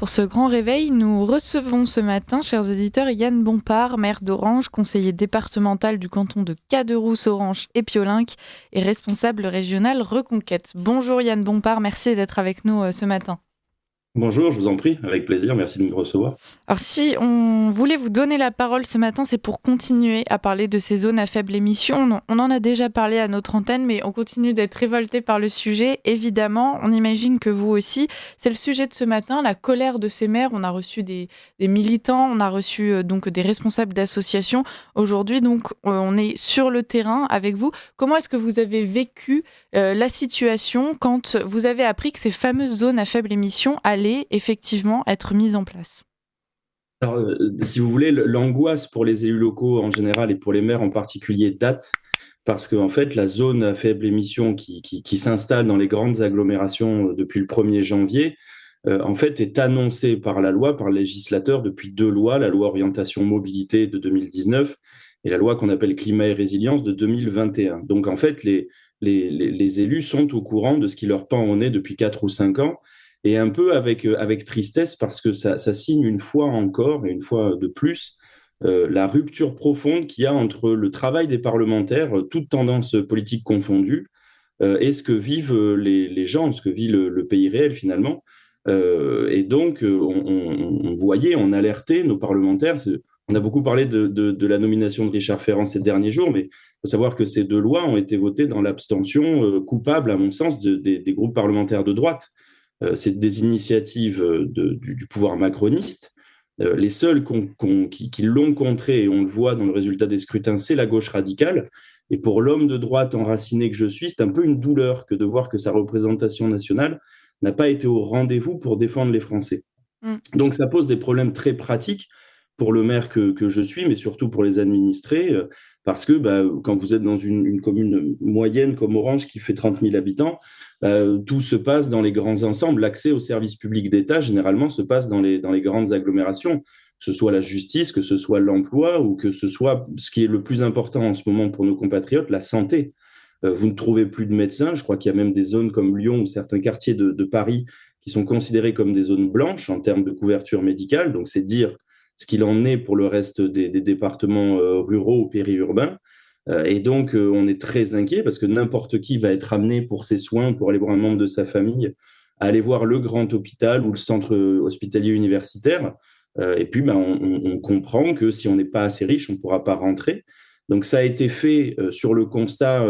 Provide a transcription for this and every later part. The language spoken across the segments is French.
Pour ce grand réveil, nous recevons ce matin, chers auditeurs, Yann Bompard, maire d'Orange, conseiller départemental du canton de Caderousse, Orange et Piolenc et responsable régional Reconquête. Bonjour Yann Bompard, merci d'être avec nous ce matin. Bonjour, je vous en prie, avec plaisir, merci de me recevoir. Alors si on voulait vous donner la parole ce matin, c'est pour continuer à parler de ces zones à faible émission. On en a déjà parlé à notre antenne, mais on continue d'être révolté par le sujet. Évidemment, on imagine que vous aussi. C'est le sujet de ce matin, la colère de ces maires. On a reçu des militants, on a reçu donc des responsables d'associations. Aujourd'hui, donc, on est sur le terrain avec vous. Comment est-ce que vous avez vécu la situation quand vous avez appris que ces fameuses zones à faible émission allaient effectivement être mises en place ? Alors, si vous voulez, l'angoisse pour les élus locaux en général et pour les maires en particulier date parce qu'en fait, la zone à faible émission qui s'installe dans les grandes agglomérations depuis le 1er janvier, en fait, est annoncée par la loi, par le législateur depuis 2 lois, la loi orientation mobilité de 2019 et la loi qu'on appelle climat et résilience de 2021. Donc, en fait, les élus sont au courant de ce qui leur pend au nez depuis 4 ou 5 ans et un peu avec tristesse parce que ça signe une fois encore et une fois de plus la rupture profonde qu'il y a entre le travail des parlementaires, toutes tendances politiques confondues, et ce que vivent les gens, ce que vit le pays réel finalement. Et donc, on voyait, on alertait nos parlementaires. On a beaucoup parlé de la nomination de Richard Ferrand ces derniers jours, mais il faut savoir que ces 2 lois ont été votées dans l'abstention coupable, à mon sens, des groupes parlementaires de droite. C'est des initiatives du pouvoir macroniste. Les seuls qui l'ont contré, et on le voit dans le résultat des scrutins, c'est la gauche radicale. Et pour l'homme de droite enraciné que je suis, c'est un peu une douleur que de voir que sa représentation nationale n'a pas été au rendez-vous pour défendre les Français. Mm. Donc ça pose des problèmes très pratiques pour le maire que je suis, mais surtout pour les administrés, parce que quand vous êtes dans une commune moyenne comme Orange qui fait 30 000 habitants, tout se passe dans les grands ensembles. L'accès aux services publics d'État, généralement, se passe dans les grandes agglomérations, que ce soit la justice, que ce soit l'emploi, ou que ce soit, ce qui est le plus important en ce moment pour nos compatriotes, la santé. Vous ne trouvez plus de médecins. Je crois qu'il y a même des zones comme Lyon ou certains quartiers de Paris qui sont considérés comme des zones blanches en termes de couverture médicale. Donc, c'est dire ce qu'il en est pour le reste des départements ruraux ou périurbains. Et donc, on est très inquiet parce que n'importe qui va être amené pour ses soins, pour aller voir un membre de sa famille, à aller voir le grand hôpital ou le centre hospitalier universitaire. Et puis, on comprend que si on n'est pas assez riche, on ne pourra pas rentrer. Donc, ça a été fait sur le constat,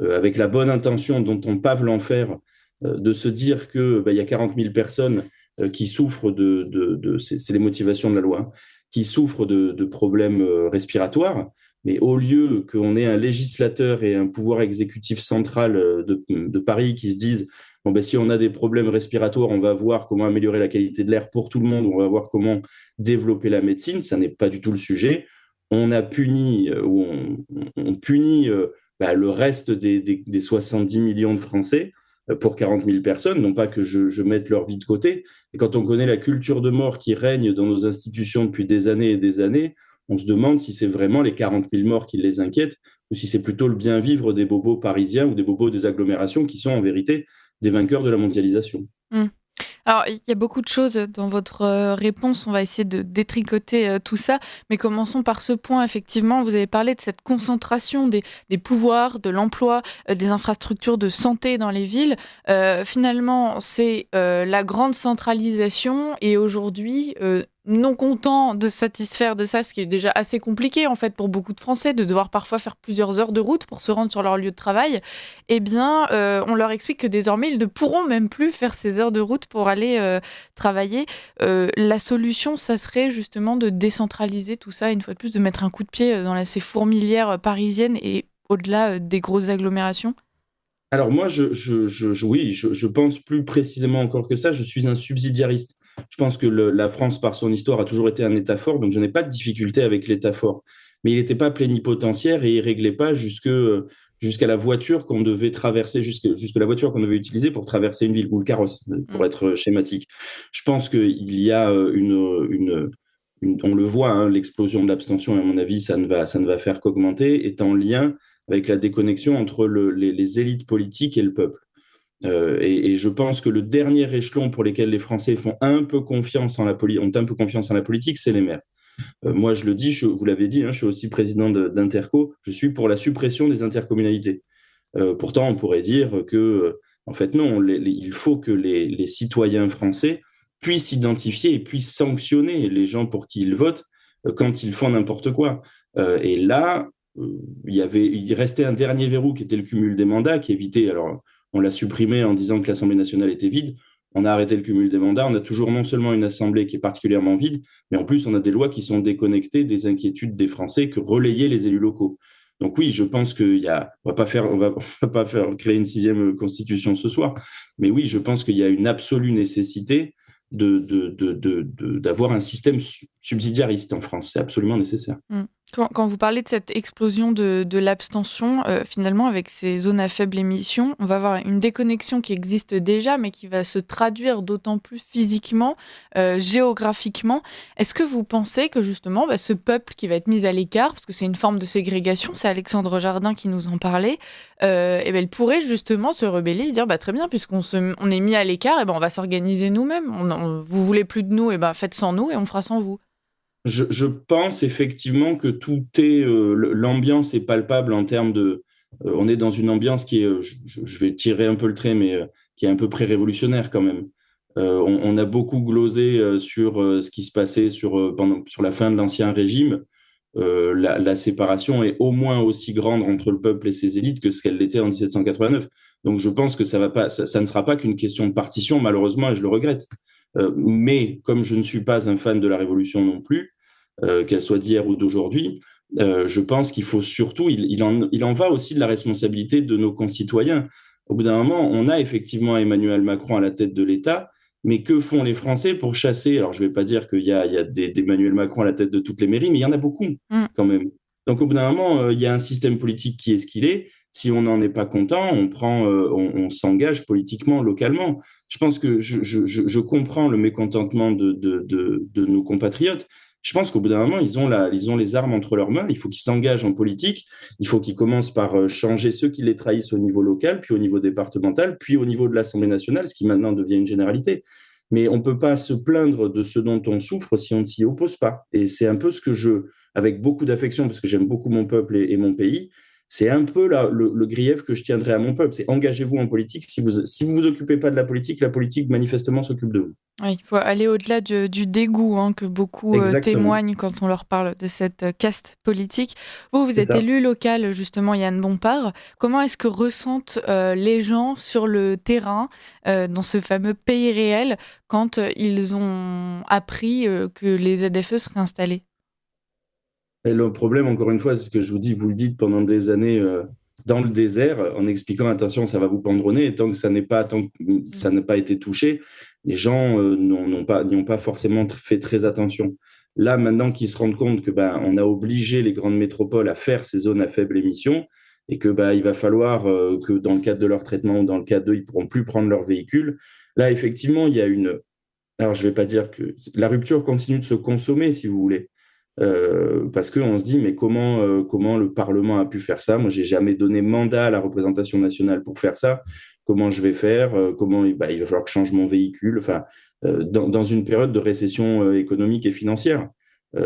avec la bonne intention dont on pave l'enfer, de se dire que il y a 40 000 personnes qui souffrent c'est les motivations de la loi, hein, qui souffrent de problèmes respiratoires. Mais au lieu qu'on ait un législateur et un pouvoir exécutif central de Paris qui se disent bon, si on a des problèmes respiratoires, on va voir comment améliorer la qualité de l'air pour tout le monde, on va voir comment développer la médecine, ça n'est pas du tout le sujet. On a puni, ou on punit le reste des 70 millions de Français pour 40 000 personnes, non pas que je mette leur vie de côté. Et quand on connaît la culture de mort qui règne dans nos institutions depuis des années et des années, on se demande si c'est vraiment les 40 000 morts qui les inquiètent ou si c'est plutôt le bien vivre des bobos parisiens ou des bobos des agglomérations qui sont en vérité des vainqueurs de la mondialisation. Mm. Alors, il y a beaucoup de choses dans votre réponse. On va essayer de détricoter tout ça. Mais commençons par ce point. Effectivement, vous avez parlé de cette concentration des pouvoirs, de l'emploi, des infrastructures de santé dans les villes. Finalement, c'est la grande centralisation. Et aujourd'hui, non content de se satisfaire de ça, ce qui est déjà assez compliqué en fait pour beaucoup de Français, de devoir parfois faire plusieurs heures de route pour se rendre sur leur lieu de travail, eh bien, on leur explique que désormais, ils ne pourront même plus faire ces heures de route pour aller travailler. La solution, ça serait justement de décentraliser tout ça, une fois de plus, de mettre un coup de pied dans ces fourmilières parisiennes et au-delà des grosses agglomérations. Alors moi, oui, je pense plus précisément encore que ça, je suis un subsidiariste. Je pense que la France, par son histoire, a toujours été un État fort, donc je n'ai pas de difficulté avec l'État fort. Mais il n'était pas plénipotentiaire et il réglait pas jusqu'à la voiture qu'on devait traverser, jusque la voiture qu'on devait utiliser pour traverser une ville, ou le carrosse, pour être schématique. Je pense qu'il y a on le voit, hein, l'explosion de l'abstention, et à mon avis, ça ne va faire qu'augmenter, est en lien avec la déconnexion entre les élites politiques et le peuple. Et je pense que le dernier échelon pour lesquels les Français font un peu confiance ont un peu confiance en la politique, c'est les maires. Moi, je le dis, vous l'avez dit, hein, je suis aussi président d'Interco, je suis pour la suppression des intercommunalités. Pourtant, on pourrait dire que, en fait, non, il faut que les citoyens français puissent identifier et puissent sanctionner les gens pour qui ils votent quand ils font n'importe quoi. Et là, il restait un dernier verrou qui était le cumul des mandats, qui évitait, alors on l'a supprimé en disant que l'Assemblée nationale était vide. On a arrêté le cumul des mandats. On a toujours non seulement une Assemblée qui est particulièrement vide, mais en plus, on a des lois qui sont déconnectées des inquiétudes des Français que relayaient les élus locaux. Donc oui, je pense on va pas faire créer une sixième constitution ce soir, mais oui, je pense qu'il y a une absolue nécessité d'avoir un système subsidiariste en France. C'est absolument nécessaire. Mmh. Quand vous parlez de cette explosion de l'abstention, finalement, avec ces zones à faible émission, on va avoir une déconnexion qui existe déjà, mais qui va se traduire d'autant plus physiquement, géographiquement. Est-ce que vous pensez que justement, ce peuple qui va être mis à l'écart, parce que c'est une forme de ségrégation, c'est Alexandre Jardin qui nous en parlait, il pourrait justement se rebeller et dire très bien, on est mis à l'écart, on va s'organiser nous-mêmes. Vous voulez plus de nous, faites sans nous et on fera sans vous. Je pense effectivement que tout est l'ambiance est palpable en termes de on est dans une ambiance qui est je vais tirer un peu le trait mais qui est un peu pré-révolutionnaire quand même. On a beaucoup glosé sur ce qui se passait sur la fin de l'ancien régime. La séparation est au moins aussi grande entre le peuple et ses élites que ce qu'elle l'était en 1789. Donc je pense que ça ne sera pas qu'une question de partition malheureusement et je le regrette. Mais comme je ne suis pas un fan de la révolution non plus, qu'elle soit d'hier ou d'aujourd'hui, je pense qu'il faut surtout, il en va aussi de la responsabilité de nos concitoyens. Au bout d'un moment, on a effectivement Emmanuel Macron à la tête de l'État, mais que font les Français pour chasser? Alors, je ne vais pas dire qu'il y a d'Emmanuel Macron à la tête de toutes les mairies, mais il y en a beaucoup quand même. Donc, au bout d'un moment, il y a un système politique qui est ce qu'il est. Si on n'en est pas content, on s'engage politiquement, localement. Je pense que je comprends le mécontentement de nos compatriotes. Je pense qu'au bout d'un moment, ils ont les armes entre leurs mains. Il faut qu'ils s'engagent en politique. Il faut qu'ils commencent par changer ceux qui les trahissent au niveau local, puis au niveau départemental, puis au niveau de l'Assemblée nationale, ce qui maintenant devient une généralité. Mais on ne peut pas se plaindre de ce dont on souffre si on ne s'y oppose pas. Et c'est un peu ce que avec beaucoup d'affection, parce que j'aime beaucoup mon peuple et mon pays, c'est un peu le grief que je tiendrai à mon peuple. C'est engagez-vous en politique. Si vous occupez pas de la politique manifestement s'occupe de vous. Oui, il faut aller au-delà du dégoût que beaucoup témoignent quand on leur parle de cette caste politique. Vous êtes élu local, justement, Yann Bompard. Comment est-ce que ressentent les gens sur le terrain, dans ce fameux pays réel, quand ils ont appris que les ZFE seraient installés? Et le problème, encore une fois, c'est ce que je vous dis, vous le dites pendant des années dans le désert, en expliquant attention, ça va vous pendre au nez, et tant que ça n'a pas été touché, les gens n'y ont pas forcément fait très attention. Là, maintenant qu'ils se rendent compte que on a obligé les grandes métropoles à faire ces zones à faible émission, et que il va falloir que dans le cadre de leur traitement ou dans le cadre d'eux, ils pourront plus prendre leur véhicule. Là, effectivement, il y a alors je vais pas dire que la rupture continue de se consommer, si vous voulez. Parce qu'on se dit mais comment le Parlement a pu faire ça? Moi, j'ai jamais donné mandat à la représentation nationale pour faire ça. Comment je vais faire? Comment il va falloir que je change mon véhicule. Enfin, dans une période de récession économique et financière.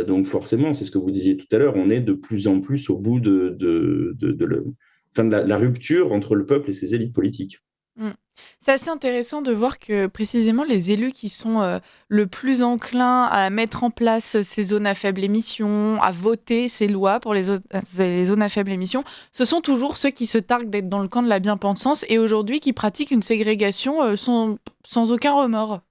Donc forcément, c'est ce que vous disiez tout à l'heure. On est de plus en plus au bout de la rupture entre le peuple et ses élites politiques. Mmh. C'est assez intéressant de voir que précisément les élus qui sont le plus enclins à mettre en place ces zones à faible émission, à voter ces lois pour les zones à faible émission, ce sont toujours ceux qui se targuent d'être dans le camp de la bien-pensance et aujourd'hui qui pratiquent une ségrégation sans aucun remords.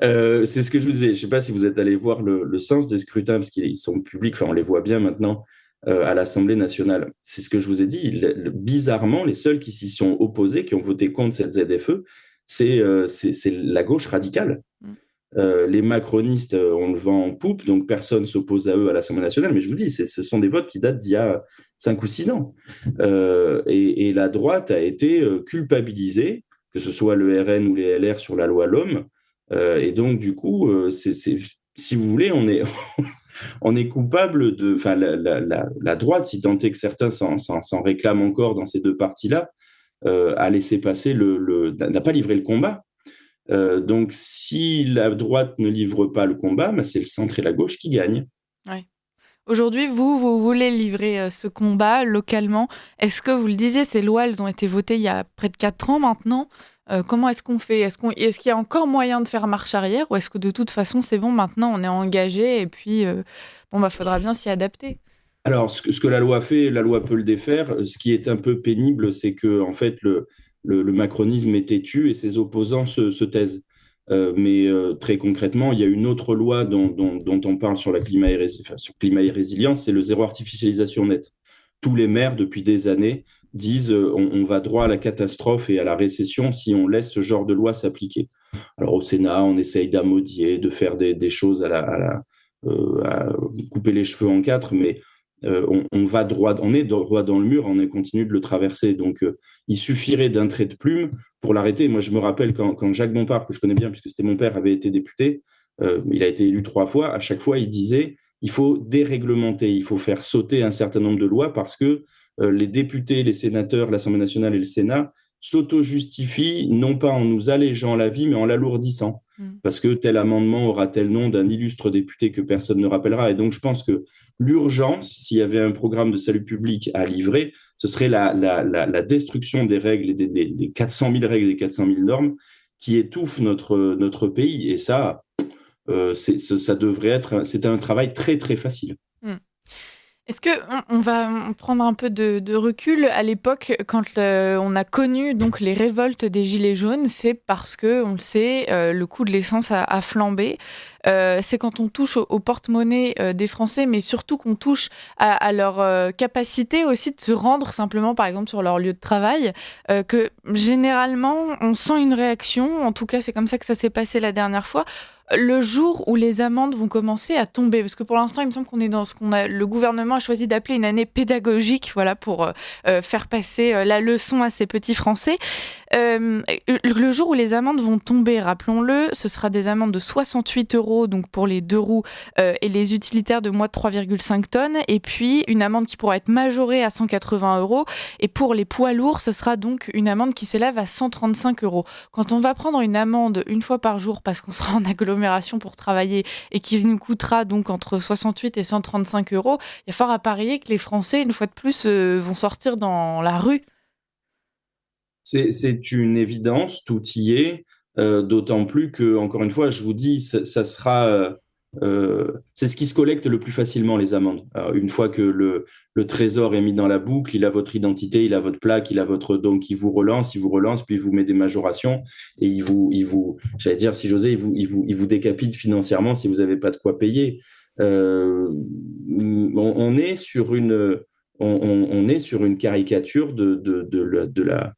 C'est ce que je vous disais. Je ne sais pas si vous êtes allé voir le sens des scrutins, parce qu'ils sont publics, enfin on les voit bien maintenant à l'Assemblée nationale. C'est ce que je vous ai dit. Bizarrement, les seuls qui s'y sont opposés, qui ont voté contre cette ZFE, c'est la gauche radicale. Les macronistes, on le vend en poupe, donc personne s'oppose à eux à l'Assemblée nationale. Mais je vous dis, ce sont des votes qui datent d'il y a 5 ou 6 ans. Et la droite a été culpabilisée, que ce soit le RN ou les LR sur la loi L'Homme. Et donc, du coup, si vous voulez, on est coupable de, enfin, la droite, si tant est que certains s'en réclament encore dans ces deux partis-là, a laissé passer n'a pas livré le combat. Donc, si la droite ne livre pas le combat, bah, c'est le centre et la gauche qui gagnent. Ouais. Aujourd'hui, vous voulez livrer ce combat localement. Est-ce que, vous le disiez, ces lois, elles ont été votées il y a près de 4 ans maintenant. Comment est-ce qu'on fait? Est-ce qu'il y a encore moyen de faire marche arrière ou est-ce que de toute façon, c'est bon, maintenant on est engagé et puis faudra bien s'y adapter? Alors, ce que la loi fait, la loi peut le défaire. Ce qui est un peu pénible, c'est que en fait, le macronisme est têtu et ses opposants se taisent. Mais très concrètement, il y a une autre loi dont on parle sur sur climat et résilience, c'est le zéro artificialisation net. Tous les maires, depuis des années, disent on va droit à la catastrophe et à la récession si on laisse ce genre de loi s'appliquer. Alors au Sénat, on essaye d'amodier, de faire des choses à couper les cheveux en quatre, mais on est droit dans le mur, on continue de le traverser. Donc, il suffirait d'un trait de plume pour l'arrêter. Moi, je me rappelle quand Jacques Bompard, que je connais bien puisque c'était mon père, avait été député, il a été élu 3 fois. À chaque fois, il disait il faut déréglementer, il faut faire sauter un certain nombre de lois parce que les députés, les sénateurs, l'Assemblée nationale et le Sénat s'auto-justifient non pas en nous allégeant la vie, mais en l'alourdissant. Parce que tel amendement aura tel nom d'un illustre député que personne ne rappellera. Et donc, je pense que l'urgence, s'il y avait un programme de salut public à livrer, ce serait la destruction des règles, des 400 000 règles et des 400 000 normes qui étouffent notre pays. Et ça, ça devrait être, c'est un travail très, très facile. Est-ce qu'on va prendre un peu de recul? À l'époque, quand on a connu donc les révoltes des Gilets jaunes, c'est parce que, on le sait, le coût de l'essence a flambé. C'est quand on touche au porte-monnaie des Français, mais surtout qu'on touche à leur capacité aussi de se rendre simplement, par exemple, sur leur lieu de travail, que généralement, on sent une réaction. En tout cas, c'est comme ça que ça s'est passé la dernière fois. Le jour où les amendes vont commencer à tomber, parce que pour l'instant, il me semble qu'on est dans le gouvernement a choisi d'appeler une année pédagogique, voilà, pour faire passer la leçon à ces petits Français. Le jour où les amendes vont tomber, rappelons-le, ce sera des amendes de 68 € donc pour les 2 roues et les utilitaires de moins de 3,5 tonnes, et puis une amende qui pourra être majorée à 180 €. Et pour les poids lourds, ce sera donc une amende qui s'élève à 135 €. Quand on va prendre une amende une fois par jour parce qu'on sera en agglomération pour travailler et qui nous coûtera donc entre 68 et 135 €, il y a fort à parier que les Français, une fois de plus, vont sortir dans la rue. C'est une évidence, tout y est, d'autant plus que, encore une fois, je vous dis, ça sera, c'est ce qui se collecte le plus facilement, les amendes. Alors, une fois que le trésor est mis dans la boucle, il a votre identité, il a votre plaque, donc il vous relance, puis il vous met des majorations et j'allais dire, si j'osais, il vous décapite financièrement si vous n'avez pas de quoi payer. On est sur une caricature de la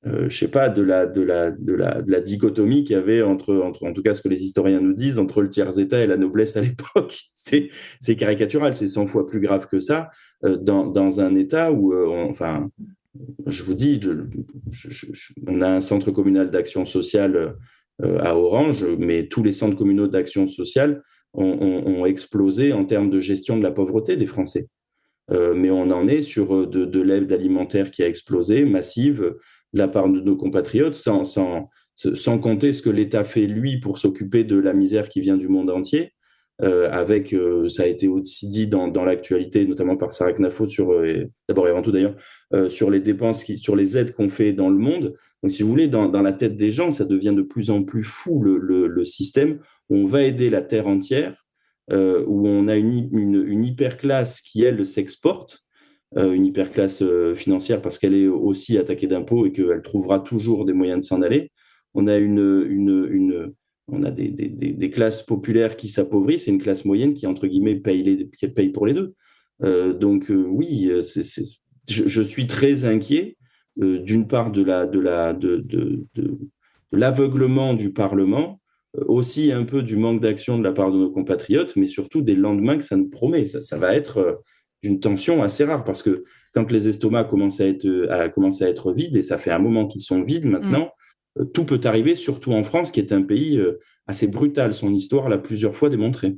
je sais pas, de la dichotomie qu'il y avait entre, en tout cas ce que les historiens nous disent, entre le tiers-état et la noblesse à l'époque. C'est caricatural, c'est 100 fois plus grave que ça, dans un état où, enfin, je vous dis, on a un centre communal d'action sociale à Orange, mais tous les centres communaux d'action sociale ont explosé en termes de gestion de la pauvreté des Français. Mais on en est sur de l'aide alimentaire qui a explosé, massive, de la part de nos compatriotes, sans compter ce que l'État fait, lui, pour s'occuper de la misère qui vient du monde entier. Ça a été aussi dit dans l'actualité, notamment par Sarah Knafo, d'abord et avant tout d'ailleurs, sur les dépenses, sur les aides qu'on fait dans le monde. Donc, si vous voulez, dans la tête des gens, ça devient de plus en plus fou le système. On va aider la terre entière, où on a une hyperclasse qui, elle, s'exporte, une hyperclasse financière parce qu'elle est aussi attaquée d'impôts et qu'elle trouvera toujours des moyens de s'en aller. On a on a des classes populaires qui s'appauvrissent et une classe moyenne qui, entre guillemets, paye pour les deux. Oui, je suis très inquiet, d'une part de l'aveuglement du Parlement, aussi un peu du manque d'action de la part de nos compatriotes, mais surtout des lendemains que ça nous promet. Ça va être d'une tension assez rare, parce que quand les estomacs commencent à être vides, et ça fait un moment qu'ils sont vides maintenant, tout peut arriver, surtout en France, qui est un pays assez brutal. Son histoire l'a plusieurs fois démontré.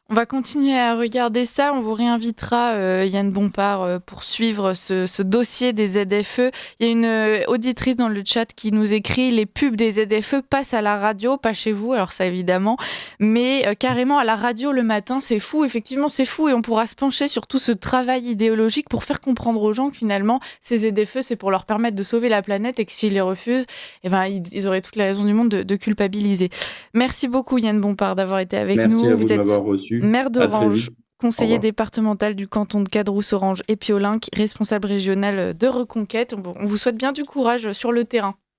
On va continuer à regarder ça. On vous réinvitera, Yann Bompard, pour suivre ce dossier des ZFE. Il y a une auditrice dans le chat qui nous écrit: les pubs des ZFE passent à la radio, pas chez vous, alors ça évidemment, mais carrément à la radio le matin. C'est fou, effectivement, c'est fou. Et on pourra se pencher sur tout ce travail idéologique pour faire comprendre aux gens que finalement, ces ZFE, c'est pour leur permettre de sauver la planète et que s'ils les refusent, eh ben, ils auraient toutes les raisons du monde de culpabiliser. Merci beaucoup, Yann Bompard, d'avoir été avec nous. Merci à vous Vous de êtes m'avoir reçu. maire À très d'Orange, vite. Au conseiller revoir. départemental du canton de Cadrousse-Orange et Piolenc, responsable régional de Reconquête. On vous souhaite bien du courage sur le terrain.